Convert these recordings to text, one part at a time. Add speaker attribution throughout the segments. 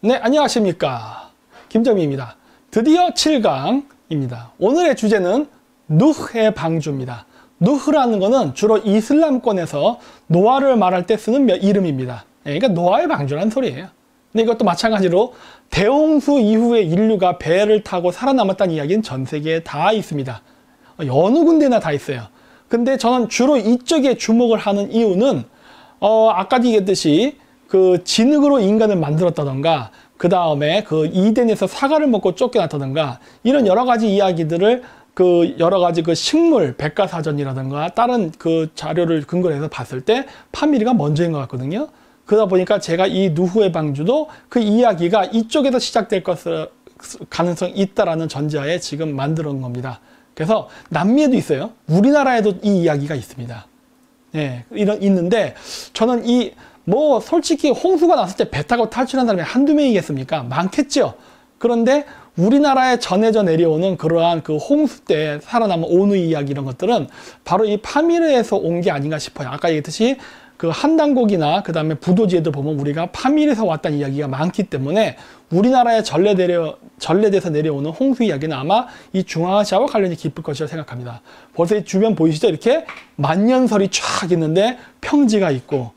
Speaker 1: 네, 안녕하십니까. 김정민입니다. 드디어 7강입니다. 오늘의 주제는 누h의 방주입니다. 누h라는 것은 주로 이슬람권에서 노아를 말할 때 쓰는 이름입니다. 그러니까 노아의 방주라는 소리예요. 근데 이것도 마찬가지로 대홍수 이후에 인류가 배를 타고 살아남았다는 이야기는 전 세계에 다 있습니다. 어느 군데나 다 있어요. 근데 저는 주로 이쪽에 주목을 하는 이유는 아까도 얘기했듯이 그 진흙으로 인간을 만들었다던가 그 다음에 그 이덴에서 사과를 먹고 쫓겨났다던가 이런 여러 가지 이야기들을 그 여러 가지 그 식물 백과사전이라든가 다른 그 자료를 근거로 해서 봤을 때 파미리가 먼저인 것 같거든요. 그러다 보니까 제가 이 누h의 방주도 그 이야기가 이쪽에서 시작될 것을 가능성이 있다라는 전제하에 지금 만들어 놓은 겁니다. 그래서 남미에도 있어요. 우리나라에도 이 이야기가 있습니다. 예, 있는데 저는 솔직히 홍수가 났을 때 배 타고 탈출한 사람이 한두 명이겠습니까? 많겠죠? 그런데 우리나라에 전해져 내려오는 그러한 그 홍수 때 살아남은 오누 이야기 이런 것들은 바로 이 파미르에서 온 게 아닌가 싶어요. 아까 얘기했듯이 그 한당곡이나 그 다음에 부도지에도 보면 우리가 파미르에서 왔다는 이야기가 많기 때문에 우리나라에 전래돼서 내려오는 홍수 이야기는 아마 이 중앙아시아와 관련이 깊을 것이라고 생각합니다. 벌써 이 주변 보이시죠? 이렇게 만년설이 쫙 있는데 평지가 있고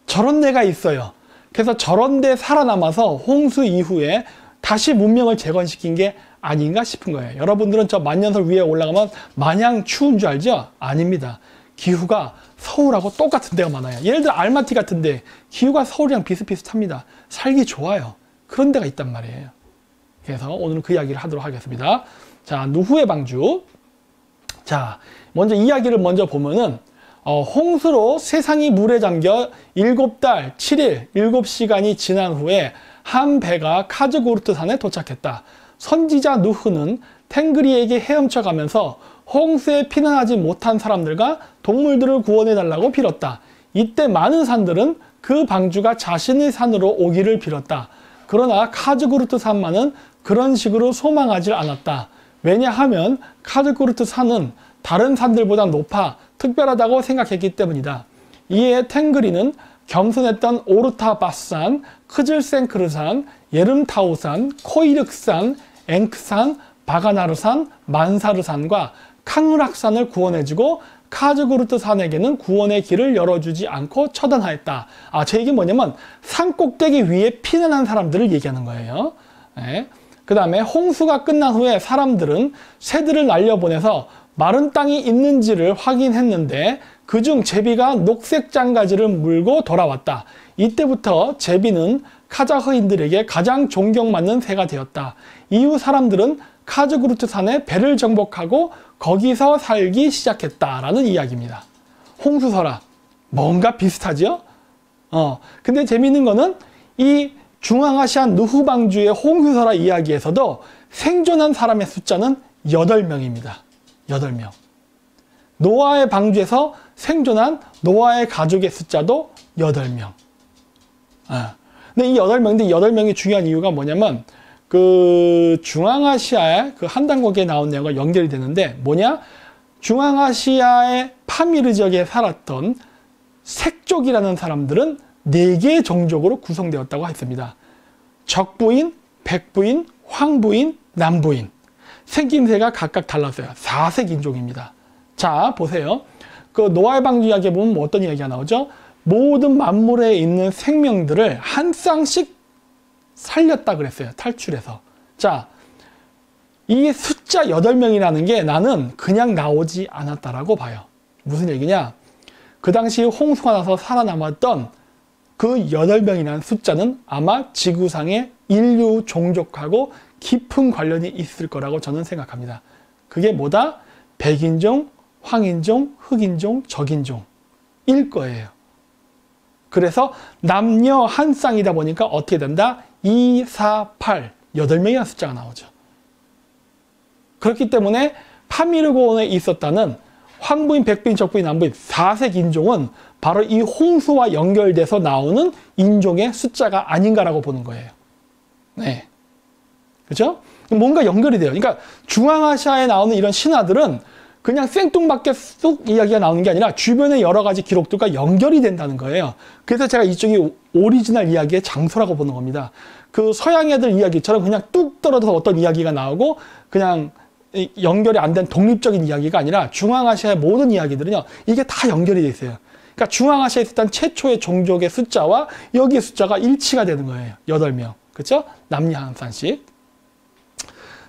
Speaker 1: 저런 데가 있어요. 그래서 저런 데 살아남아서 홍수 이후에 다시 문명을 재건시킨 게 아닌가 싶은 거예요. 여러분들은 저 만년설 위에 올라가면 마냥 추운 줄 알죠? 아닙니다. 기후가 서울하고 똑같은 데가 많아요. 예를 들어 알마티 같은데 기후가 서울이랑 비슷비슷합니다. 살기 좋아요. 그런 데가 있단 말이에요. 그래서 오늘은 그 이야기를 하도록 하겠습니다. 자, 누h의 방주. 자, 먼저 이야기를 먼저 보면은 홍수로 세상이 물에 잠겨 7달 7일 7시간이 지난 후에 한 배가 카즈구르트 산에 도착했다. 선지자 누h는 탱그리에게 헤엄쳐가면서 홍수에 피난하지 못한 사람들과 동물들을 구원해달라고 빌었다. 이때 많은 산들은 그 방주가 자신의 산으로 오기를 빌었다. 그러나 카즈구르트 산만은 그런 식으로 소망하지 않았다. 왜냐하면 카즈구르트 산은 다른 산들보다 높아 특별하다고 생각했기 때문이다. 이에 탱그리는 겸손했던 오르타바스산, 크즐센크르산, 예름타우산, 코이륵산, 앵크산, 바가나르산, 만사르산과 캉락산을 구원해주고 카즈구르트 산에게는 구원의 길을 열어주지 않고 처단하였다. 제 얘기는 뭐냐면 산 꼭대기 위에 피난한 사람들을 얘기하는 거예요. 네. 그 다음에 홍수가 끝난 후에 사람들은 새들을 날려보내서 마른 땅이 있는지를 확인했는데 그중 제비가 녹색 장가지를 물고 돌아왔다. 이때부터 제비는 카자흐인들에게 가장 존경받는 새가 되었다. 이후 사람들은 카즈구르트 산에 배를 정복하고 거기서 살기 시작했다라는 이야기입니다. 홍수설화 뭔가 비슷하죠? 근데 재미있는 거는 이 중앙아시아 누h 방주의 홍수설화 이야기에서도 생존한 사람의 숫자는 8명입니다. 8명. 노아의 방주에서 생존한 노아의 가족의 숫자도 8명. 근데 이 8명인데 8명이 중요한 이유가 뭐냐면 그 중앙아시아의 그 한당곡에 나온 내용과 연결이 되는데 뭐냐? 중앙아시아의 파미르 지역에 살았던 색족이라는 사람들은 4개의 종족으로 구성되었다고 했습니다. 적부인, 백부인, 황부인, 남부인. 생김새가 각각 달랐어요. 4색 인종입니다. 자, 보세요. 그 노아의 방주 이야기에 보면 뭐 어떤 이야기가 나오죠? 모든 만물에 있는 생명들을 한 쌍씩 살렸다 그랬어요. 탈출해서. 자, 이 숫자 8명이라는 게 나는 그냥 나오지 않았다라고 봐요. 무슨 얘기냐? 그 당시 홍수가 나서 살아남았던 그 8명이라는 숫자는 아마 지구상의 인류 종족하고 깊은 관련이 있을 거라고 저는 생각합니다. 그게 뭐다? 백인종, 황인종, 흑인종, 적인종일 거예요. 그래서 남녀 한 쌍이다 보니까 어떻게 된다? 2, 4, 8, 8명이라는 숫자가 나오죠. 그렇기 때문에 파미르고원에 있었다는 황부인, 백부인, 적부인, 남부인 4색 인종은 바로 이 홍수와 연결돼서 나오는 인종의 숫자가 아닌가라고 보는 거예요. 네. 그렇죠? 뭔가 연결이 돼요. 그러니까 중앙아시아에 나오는 이런 신화들은 그냥 생뚱맞게 쑥 이야기가 나오는 게 아니라 주변의 여러 가지 기록들과 연결이 된다는 거예요. 그래서 제가 이쪽이 오리지널 이야기의 장소라고 보는 겁니다. 그 서양 애들 이야기처럼 그냥 뚝 떨어져서 어떤 이야기가 나오고 그냥 연결이 안 된 독립적인 이야기가 아니라 중앙아시아의 모든 이야기들은요, 이게 다 연결이 돼 있어요. 그러니까 중앙아시아에 있었던 최초의 종족의 숫자와 여기 숫자가 일치가 되는 거예요. 8명. 그렇죠? 남녀 한 쌍씩.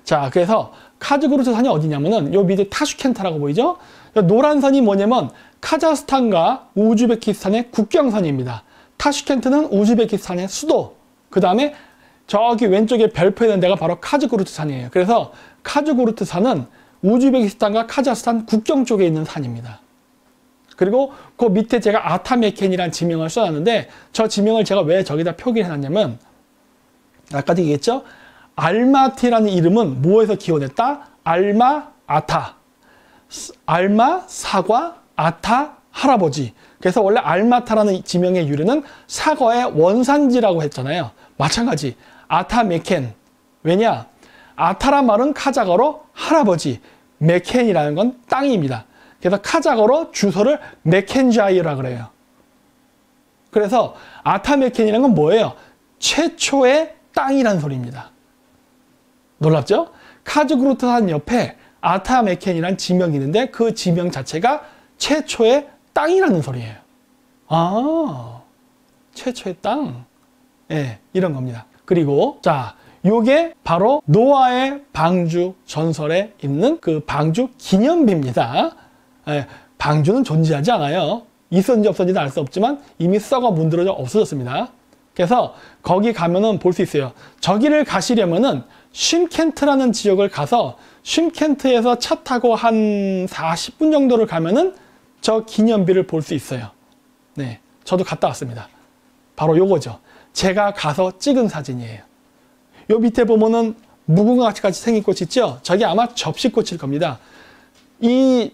Speaker 1: 자, 그래서 카즈구르트 산이 어디냐면은 요 밑에 타슈켄트라고 보이죠? 노란 선이 뭐냐면 카자흐스탄과 우즈베키스탄의 국경선입니다. 타슈켄트는 우즈베키스탄의 수도. 그 다음에 저기 왼쪽에 별표 있는 데가 바로 카즈구르트 산이에요. 그래서 카즈구르트 산은 우즈베키스탄과 카자흐스탄 국경 쪽에 있는 산입니다. 그리고 그 밑에 제가 아타메켄이라는 지명을 써놨는데 저 지명을 제가 왜 저기다 표기를 해놨냐면 아까도 얘기했죠? 알마티라는 이름은 뭐에서 기원했다? 알마, 아타. 알마, 사과, 아타, 할아버지. 그래서 원래 알마타라는 지명의 유래는 사과의 원산지라고 했잖아요. 마찬가지. 아타메켄. 왜냐? 아타란 말은 카자거로 할아버지. 메켄이라는 건 땅입니다. 그래서 카자거로 주소를 메켄자이라 그래요. 그래서 아타메켄이라는 건 뭐예요? 최초의 땅이라는 소리입니다. 놀랍죠? 카즈구르트 산 옆에 아타메켄이라는 지명이 있는데 그 지명 자체가 최초의 땅이라는 소리예요. 아, 최초의 땅. 예, 이런 겁니다. 그리고 자, 요게 바로 노아의 방주 전설에 있는 그 방주 기념비입니다. 예, 방주는 존재하지 않아요. 있었는지 없었는지는 알 수 없지만 이미 썩어 문드러져 없어졌습니다. 그래서 거기 가면은 볼 수 있어요. 저기를 가시려면은 쉼켄트라는 지역을 가서 쉼켄트에서 차 타고 한 40분 정도를 가면은 저 기념비를 볼 수 있어요. 네, 저도 갔다 왔습니다. 바로 요거죠. 제가 가서 찍은 사진이에요. 요 밑에 보면은 무궁화같이 생긴 꽃 있죠? 저게 아마 접시꽃일 겁니다. 이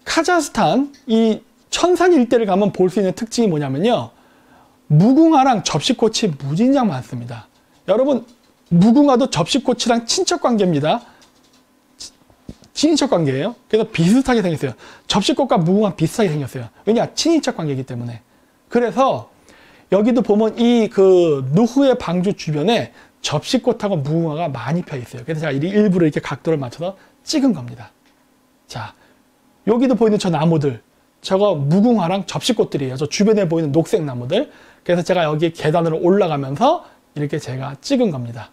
Speaker 1: 카자흐스탄, 이 천산 일대를 가면 볼 수 있는 특징이 뭐냐면요. 무궁화랑 접시꽃이 무진장 많습니다. 여러분, 무궁화도 접시꽃이랑 친척 관계입니다. 친인척 관계예요. 그래서 비슷하게 생겼어요. 접시꽃과 무궁화 비슷하게 생겼어요. 왜냐? 친인척 관계이기 때문에. 그래서 여기도 보면 이 그 누흐의 방주 주변에 접시꽃하고 무궁화가 많이 펴 있어요. 그래서 제가 일부러 이렇게 각도를 맞춰서 찍은 겁니다. 자, 여기도 보이는 저 나무들, 저거 무궁화랑 접시꽃들이에요. 저 주변에 보이는 녹색 나무들. 그래서 제가 여기 계단으로 올라가면서 이렇게 제가 찍은 겁니다.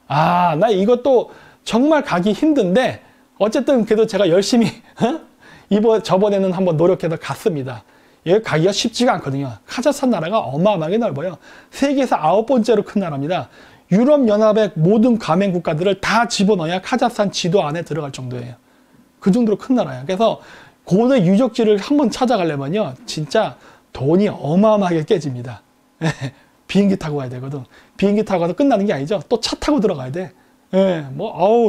Speaker 1: 아, 나 이것도 정말 가기 힘든데 어쨌든 그래도 제가 열심히 저번에는 한번 노력해서 갔습니다. 여기 가기가 쉽지가 않거든요. 카자흐스탄 나라가 어마어마하게 넓어요. 세계에서 9번째로 큰 나라입니다. 유럽연합의 모든 가맹 국가들을 다 집어넣어야 카자흐스탄 지도 안에 들어갈 정도예요. 그 정도로 큰 나라예요. 그래서 고대 유적지를 한번 찾아가려면요, 진짜 돈이 어마어마하게 깨집니다. 비행기 타고 가야 되거든. 비행기 타고 가서 끝나는 게 아니죠. 또 차 타고 들어가야 돼.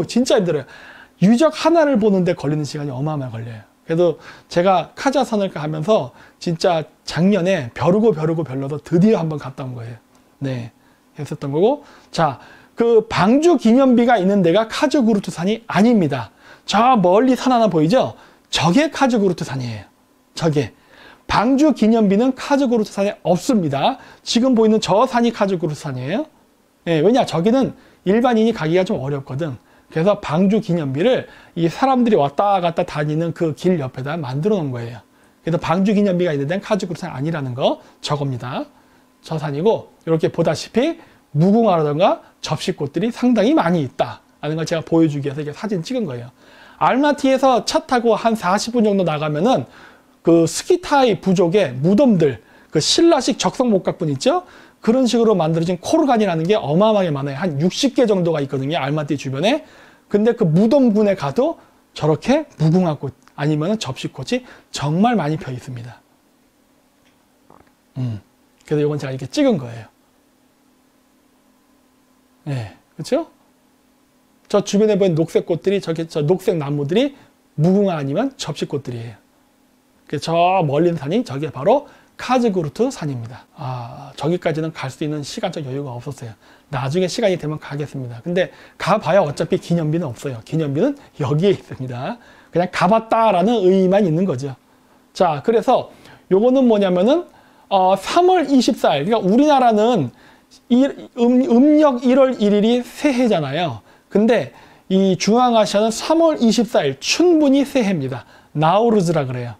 Speaker 1: 진짜 힘들어요. 유적 하나를 보는데 걸리는 시간이 어마어마하게 걸려요. 그래도 제가 카자흐스탄을 가면서 진짜 작년에 벼르고 별러서 드디어 한번 갔다 온 거예요. 네, 했었던 거고. 자, 그 방주 기념비가 있는 데가 카즈구르트 산이 아닙니다. 저 멀리 산 하나 보이죠? 저게 카즈구르트 산이에요. 저게. 방주 기념비는 카즈구르트 산에 없습니다. 지금 보이는 저 산이 카즈구르트 산이에요. 네, 왜냐? 저기는 일반인이 가기가 좀 어렵거든. 그래서 방주 기념비를 이 사람들이 왔다 갔다 다니는 그 길 옆에다 만들어 놓은 거예요. 그래서 방주 기념비가 있는 데는 카즈구르트 산 아니라는 거 저겁니다. 저 산이고, 이렇게 보다시피 무궁화라든가 접시꽃들이 상당히 많이 있다 라는 걸 제가 보여주기 위해서 이렇게 사진 찍은 거예요. 알마티에서 차 타고 한 40분 정도 나가면은 그 스키타이 부족의 무덤들, 그 신라식 적성목각분 있죠? 그런 식으로 만들어진 코르간이라는 게 어마어마하게 많아요. 한 60개 정도가 있거든요. 알마티 주변에. 근데 그 무덤군에 가도 저렇게 무궁화꽃 아니면 접시꽃이 정말 많이 펴 있습니다. 그래서 이건 제가 이렇게 찍은 거예요. 네, 그렇죠? 저 주변에 보이는 녹색 꽃들이 저 녹색 나무들이 무궁화 아니면 접시꽃들이에요. 저 멀리 있는 산이 저게 바로 카즈구르트 산입니다. 아, 저기까지는 갈 수 있는 시간적 여유가 없었어요. 나중에 시간이 되면 가겠습니다. 근데 가봐야 어차피 기념비는 없어요. 기념비는 여기에 있습니다. 그냥 가봤다라는 의미만 있는 거죠. 자, 그래서 요거는 뭐냐면은 3월 24일, 그러니까 우리나라는 음력 1월 1일이 새해잖아요. 근데 이 중앙아시아는 3월 24일 충분히 새해입니다. 나우루즈라 그래요.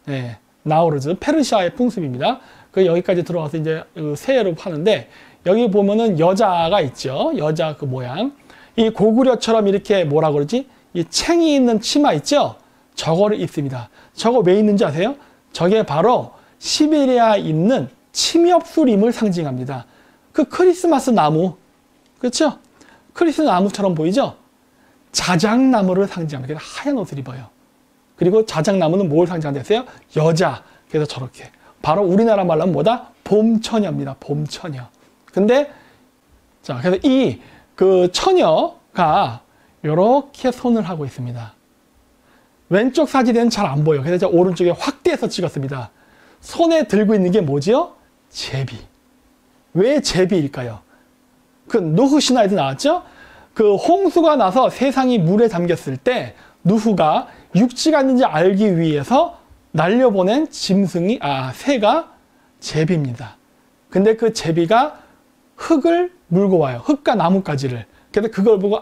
Speaker 1: 예, 나우루즈 페르시아의 풍습입니다. 그 여기까지 들어와서 이제 새해로 하는데 여기 보면은 여자가 있죠. 여자 그 모양. 이 고구려처럼 이렇게 뭐라 그러지? 이 챙이 있는 치마 있죠? 저거를 입습니다. 저거 왜 있는지 아세요? 저게 바로 시베리아에 있는 침엽수림을 상징합니다. 그 크리스마스 나무, 그렇죠? 크리스마스 나무처럼 보이죠? 자작나무를 상징합니다. 그래서 하얀 옷을 입어요. 그리고 자작나무는 뭘 상징한댔어요? 여자. 그래서 저렇게. 바로 우리나라 말로 하면 뭐다? 봄처녀입니다. 봄처녀. 근데, 자, 그래서 이 그 처녀가 이렇게 손을 하고 있습니다. 왼쪽 사진에는 잘 안 보여요. 그래서 제가 오른쪽에 확대해서 찍었습니다. 손에 들고 있는 게 뭐지요? 제비. 왜 제비일까요? 그 누후 신화에도 나왔죠? 그 홍수가 나서 세상이 물에 잠겼을 때 누후가 육지가 있는지 알기 위해서 날려보낸 새가 제비입니다. 근데 그 제비가 흙을 물고 와요. 흙과 나뭇가지를. 그래서 그걸 보고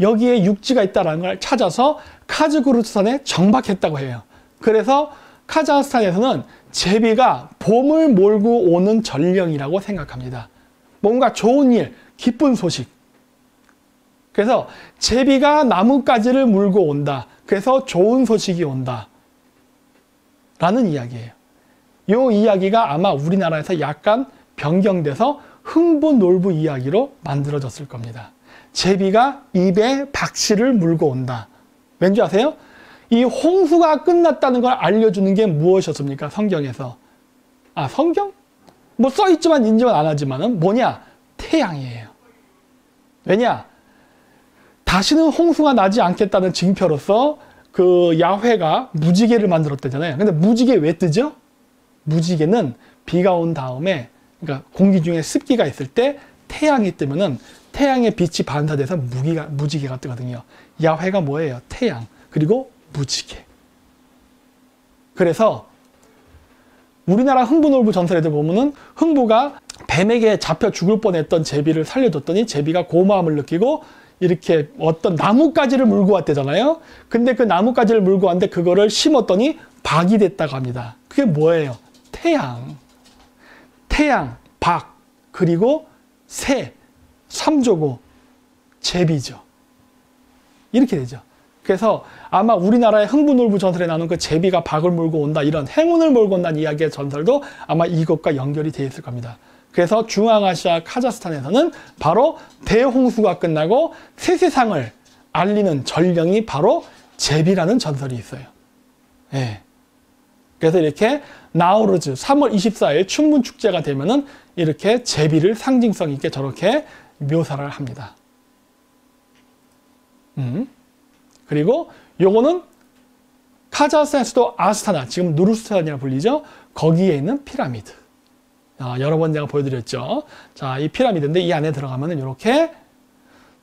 Speaker 1: 여기에 육지가 있다는 걸 찾아서 카즈흐스탄에 정박했다고 해요. 그래서 카자흐스탄에서는 제비가 봄을 몰고 오는 전령이라고 생각합니다. 뭔가 좋은 일, 기쁜 소식. 그래서 제비가 나뭇가지를 물고 온다. 그래서 좋은 소식이 온다. 라는 이야기예요. 이 이야기가 아마 우리나라에서 약간 변경돼서 흥부놀부 이야기로 만들어졌을 겁니다. 제비가 입에 박씨를 물고 온다. 왠지 아세요? 이 홍수가 끝났다는 걸 알려주는 게 무엇이었습니까? 성경에서. 성경? 뭐 써있지만 인정은 안 하지만은 뭐냐? 태양이에요. 왜냐? 다시는 홍수가 나지 않겠다는 징표로서 그 야훼가 무지개를 만들었다잖아요. 근데 무지개 왜 뜨죠? 무지개는 비가 온 다음에, 그러니까 공기 중에 습기가 있을 때 태양이 뜨면은 태양의 빛이 반사돼서 무지개가 뜨거든요. 야훼가 뭐예요? 태양. 그리고 무지개. 그래서 우리나라 흥부놀부 전설에도 보면은 흥부가 뱀에게 잡혀 죽을 뻔했던 제비를 살려줬더니 제비가 고마움을 느끼고 이렇게 어떤 나뭇가지를 물고 왔대잖아요. 근데 그 나뭇가지를 물고 왔는데 그거를 심었더니 박이 됐다고 합니다. 그게 뭐예요? 태양. 태양, 박, 그리고 새, 삼조고, 제비죠. 이렇게 되죠. 그래서 아마 우리나라의 흥부놀부 전설에 나오는 그 제비가 박을 물고 온다, 이런 행운을 몰고 온다는 이야기의 전설도 아마 이것과 연결이 되어 있을 겁니다. 그래서 중앙아시아 카자흐스탄에서는 바로 대홍수가 끝나고 새 세상을 알리는 전령이 바로 제비라는 전설이 있어요. 예. 그래서 이렇게 나우루즈 3월 24일 춘문축제가 되면은 이렇게 제비를 상징성 있게 저렇게 묘사를 합니다. 그리고 요거는 카자흐스탄의 수도 아스타나, 지금 누르스탄이라고 불리죠. 거기에 있는 피라미드. 여러 번 제가 보여드렸죠. 자, 이 피라미드인데 이 안에 들어가면은 이렇게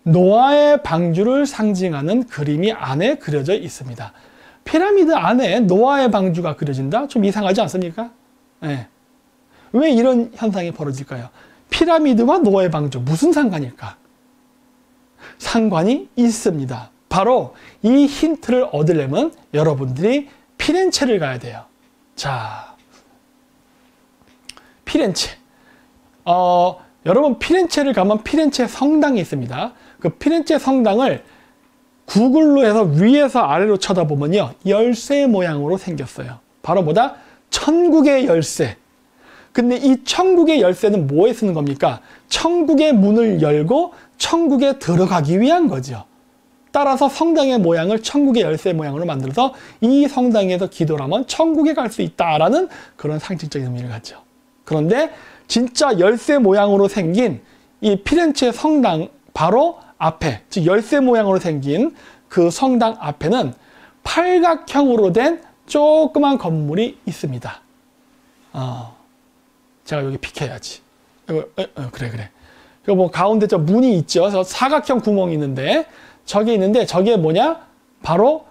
Speaker 1: 노아의 방주를 상징하는 그림이 안에 그려져 있습니다. 피라미드 안에 노아의 방주가 그려진다? 좀 이상하지 않습니까? 네. 왜 이런 현상이 벌어질까요? 피라미드와 노아의 방주 무슨 상관일까? 상관이 있습니다. 바로 이 힌트를 얻으려면 여러분들이 피렌체를 가야 돼요. 자, 피렌체. 여러분 피렌체를 가면 피렌체 성당이 있습니다. 그 피렌체 성당을 구글로 해서 위에서 아래로 쳐다보면요, 열쇠 모양으로 생겼어요. 바로 뭐다? 천국의 열쇠. 근데 이 천국의 열쇠는 뭐에 쓰는 겁니까? 천국의 문을 열고 천국에 들어가기 위한 거죠. 따라서 성당의 모양을 천국의 열쇠 모양으로 만들어서 이 성당에서 기도를 하면 천국에 갈 수 있다라는 그런 상징적인 의미를 갖죠. 그런데 진짜 열쇠 모양으로 생긴 이 피렌체 성당 바로 앞에, 즉 열쇠 모양으로 생긴 그 성당 앞에는 팔각형으로 된 조그만 건물이 있습니다. 제가 여기 비켜야지. 그래. 그리고 뭐 가운데 저 문이 있죠. 저 사각형 구멍이 있는데 저게 있는데 저게 뭐냐? 바로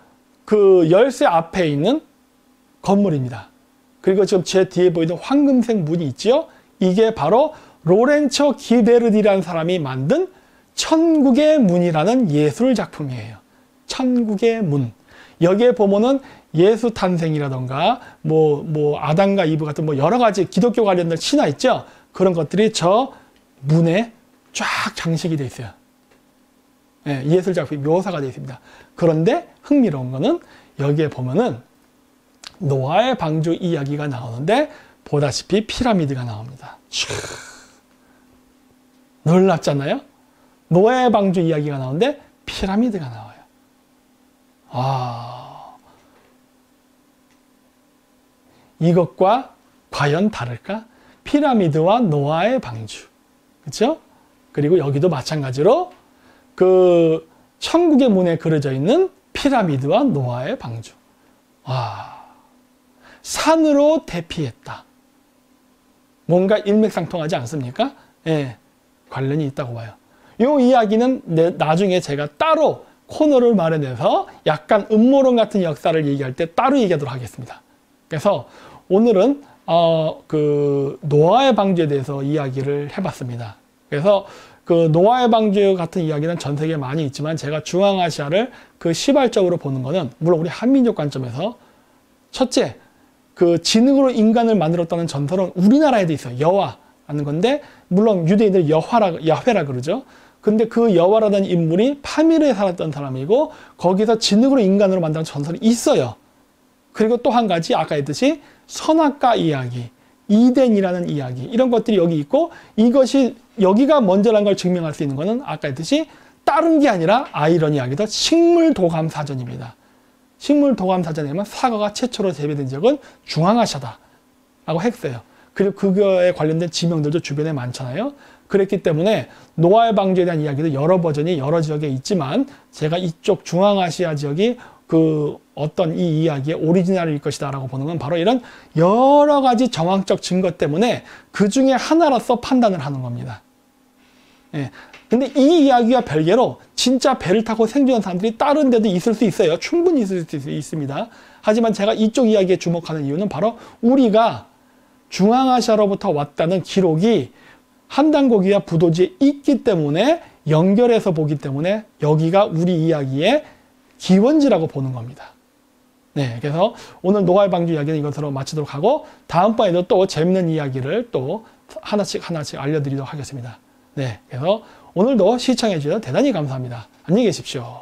Speaker 1: 그 열쇠 앞에 있는 건물입니다. 그리고 지금 제 뒤에 보이는 황금색 문이 있죠. 이게 바로 로렌초 기베르디라는 사람이 만든 천국의 문이라는 예술 작품이에요. 천국의 문. 여기에 보면은 예수 탄생이라던가 뭐 아담과 이브 같은 뭐 여러 가지 기독교 관련된 신화 있죠. 그런 것들이 저 문에 쫙 장식이 돼 있어요. 예, 예술 작품이 묘사가 되어 있습니다. 그런데 흥미로운 거는 여기에 보면은 노아의 방주 이야기가 나오는데 보다시피 피라미드가 나옵니다. 놀랍잖아요? 노아의 방주 이야기가 나오는데 피라미드가 나와요. 이것과 과연 다를까? 피라미드와 노아의 방주. 그렇죠? 그리고 여기도 마찬가지로 그 천국의 문에 그려져 있는 피라미드와 노아의 방주. 산으로 대피했다. 뭔가 일맥상통하지 않습니까? 예, 관련이 있다고 봐요. 이 이야기는 나중에 제가 따로 코너를 마련해서 약간 음모론 같은 역사를 얘기할 때 따로 얘기하도록 하겠습니다. 그래서 오늘은 그 노아의 방주에 대해서 이야기를 해봤습니다. 그래서 그 노아의 방주 같은 이야기는 전 세계에 많이 있지만 제가 중앙아시아를 그 시발적으로 보는 거는 물론 우리 한민족 관점에서 첫째, 그 지능으로 인간을 만들었다는 전설은 우리나라에도 있어요. 여화라는 건데 물론 유대인들 야훼라 그러죠. 근데 그 여화라는 인물이 파미르에 살았던 사람이고 거기서 지능으로 인간으로 만든 전설이 있어요. 그리고 또 한 가지 아까 했듯이 선악과 이야기, 이덴이라는 이야기 이런 것들이 여기 있고 이것이 여기가 먼저라는 걸 증명할 수 있는 것은 아까 했듯이 다른 게 아니라 아이러니하게도 식물도감사전입니다. 식물도감사전에 보면 사과가 최초로 재배된 지역은 중앙아시아다라고 했어요. 그리고 그거에 관련된 지명들도 주변에 많잖아요. 그랬기 때문에 노아의 방주에 대한 이야기도 여러 버전이 여러 지역에 있지만 제가 이쪽 중앙아시아 지역이 그 어떤 이 이야기의 오리지널일 것이다 라고 보는 건 바로 이런 여러 가지 정황적 증거 때문에 그 중에 하나로서 판단을 하는 겁니다. 예. 근데 이 이야기와 별개로 진짜 배를 타고 생존한 사람들이 다른 데도 있을 수 있어요. 충분히 있을 수 있습니다. 하지만 제가 이쪽 이야기에 주목하는 이유는 바로 우리가 중앙아시아로부터 왔다는 기록이 한단고기와 부도지에 있기 때문에 연결해서 보기 때문에 여기가 우리 이야기의 기원지라고 보는 겁니다. 네, 그래서 오늘 노아의 방주 이야기는 이것으로 마치도록 하고 다음번에도 또 재밌는 이야기를 또 하나씩 알려드리도록 하겠습니다. 네, 그래서 오늘도 시청해 주셔서 대단히 감사합니다. 안녕히 계십시오.